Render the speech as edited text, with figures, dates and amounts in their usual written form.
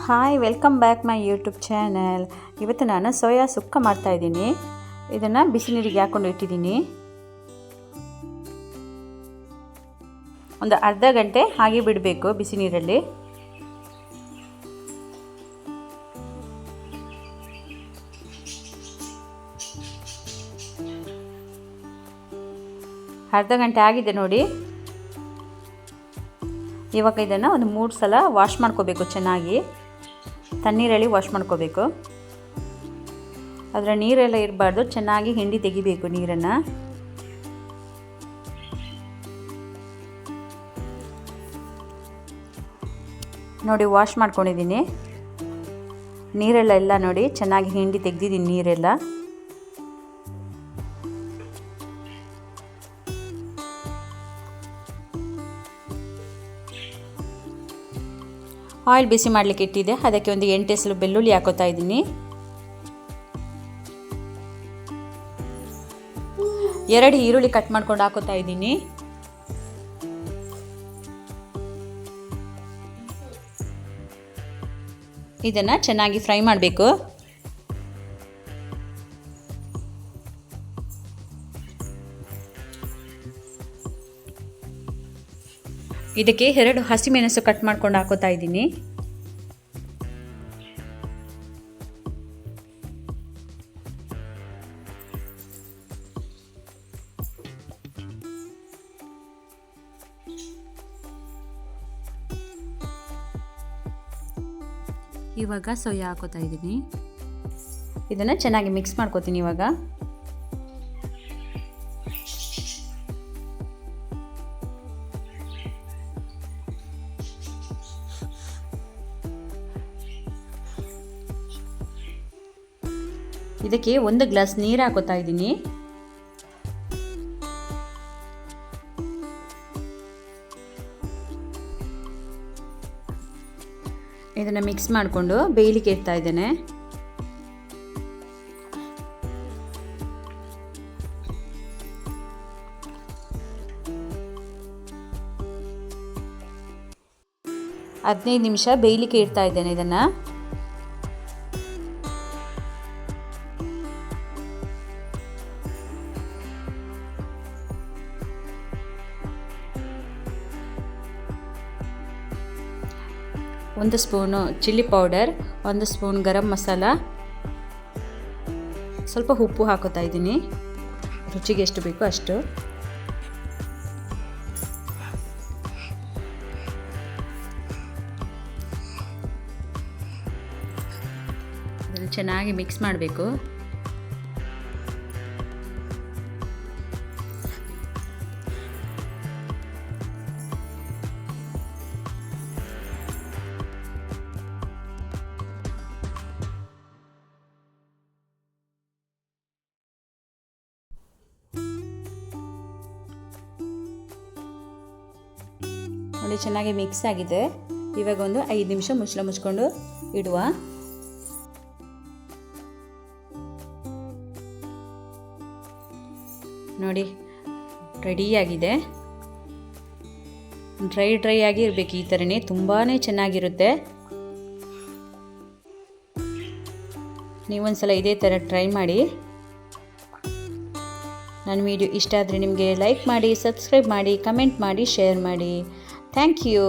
Hi, welcome back my YouTube channel. ಇವತ್ತು ನಾನು soya ಸುಕ್ಕ ಮಾಡ್ತಾಯಿದ್ದೀನಿ. ಇದನ್ನು ಬಿಸಿ ನೀರಿಗೆ ಹಾಕ್ಕೊಂಡು ಇಟ್ಟಿದ್ದೀನಿ. ಒಂದು ಅರ್ಧ ಗಂಟೆ ಹಾಗೆ ಬಿಡಬೇಕು ಬಿಸಿ ನೀರಲ್ಲಿ. ಅರ್ಧ ಗಂಟೆ ಆಗಿದೆ ನೋಡಿ. ಇವಾಗ ಇದನ್ನು ಒಂದು 3 ಸಲ ವಾಶ್ ಮಾಡ್ಕೋಬೇಕು. ಚೆನ್ನಾಗಿ ತಣ್ಣೀರಲ್ಲಿ ವಾಶ್ ಮಾಡ್ಕೋಬೇಕು. ಅದರ ನೀರೆಲ್ಲ ಇರಬಾರ್ದು, ಚೆನ್ನಾಗಿ ಹಿಂಡಿ ತೆಗಿಬೇಕು ನೀರನ್ನು. ನೋಡಿ, ವಾಶ್ ಮಾಡ್ಕೊಂಡಿದ್ದೀನಿ. ನೀರೆಲ್ಲ ನೋಡಿ ಚೆನ್ನಾಗಿ ಹಿಂಡಿ ತೆಗೆದಿದ್ದೀನಿ ನೀರೆಲ್ಲ. ಆಯಿಲ್ ಬಿಸಿ ಮಾಡಲಿಕ್ಕೆ ಇಟ್ಟಿದೆ. ಅದಕ್ಕೆ ಒಂದು 8 ಎಸಳು ಬೆಳ್ಳುಳ್ಳಿ ಹಾಕೋತಾ ಇದ್ದೀನಿ. 2 ಈರುಳ್ಳಿ ಕಟ್ ಮಾಡ್ಕೊಂಡು ಹಾಕೋತಾ ಇದ್ದೀನಿ. ಇದನ್ನು ಚೆನ್ನಾಗಿ ಫ್ರೈ ಮಾಡಬೇಕು. ಇದಕ್ಕೆ 2 ಹಸಿಮೆಣಸು ಕಟ್ ಮಾಡ್ಕೊಂಡು ಹಾಕೋತಾ ಇದ್ದೀನಿ. ಇವಾಗ ಸೋಯಾ ಹಾಕೋತಾ ಇದ್ದೀನಿ. ಇದನ್ನು ಚೆನ್ನಾಗಿ ಮಿಕ್ಸ್ ಮಾಡ್ಕೋತೀನಿ. ಇವಾಗ ಇದಕ್ಕೆ 1 ಗ್ಲಾಸ್ ನೀರು ಹಾಕೋತಾ ಇದ್ದೀನಿ. ಇದನ್ನು ಮಿಕ್ಸ್ ಮಾಡಿಕೊಂಡು ಬೇಯಲಿಕ್ಕೆ ಇಡ್ತಾ ಇದ್ದೇನೆ. ಹದಿನೈದು ನಿಮಿಷ ಬೇಯಲಿಕ್ಕೆ ಇಡ್ತಾ ಇದ್ದೇನೆ ಇದನ್ನು. ಒಂದು spoon chilli powder, 1 spoon garam masala, ಸ್ವಲ್ಪ ಉಪ್ಪು ಹಾಕೋತಾ ಇದ್ದೀನಿ. ರುಚಿಗೆ ಎಷ್ಟು ಬೇಕೋ ಅಷ್ಟು. ಇದನ್ನು ಚೆನ್ನಾಗಿ ಮಿಕ್ಸ್ ಮಾಡಬೇಕು. ನೋಡಿ, ಚೆನ್ನಾಗಿ ಮಿಕ್ಸ್ ಆಗಿದೆ. ಇವಾಗ ಒಂದು 5 ನಿಮಿಷ ಮುಚ್ಕೊಂಡು ಇಡುವ. ನೋಡಿ, ರೆಡಿಯಾಗಿದೆ. ಡ್ರೈ ಆಗಿ ಇರಬೇಕು. ಈ ಥರನೇ ತುಂಬಾ ಚೆನ್ನಾಗಿರುತ್ತೆ. ನೀವೊಂದ್ಸಲ ಇದೇ ಥರ ಟ್ರೈ ಮಾಡಿ. ನನ್ನ ವಿಡಿಯೋ ಇಷ್ಟ ಆದರೆ ನಿಮಗೆ ಲೈಕ್ ಮಾಡಿ, ಸಬ್ಸ್ಕ್ರೈಬ್ ಮಾಡಿ, ಕಮೆಂಟ್ ಮಾಡಿ, ಶೇರ್ ಮಾಡಿ. Thank you.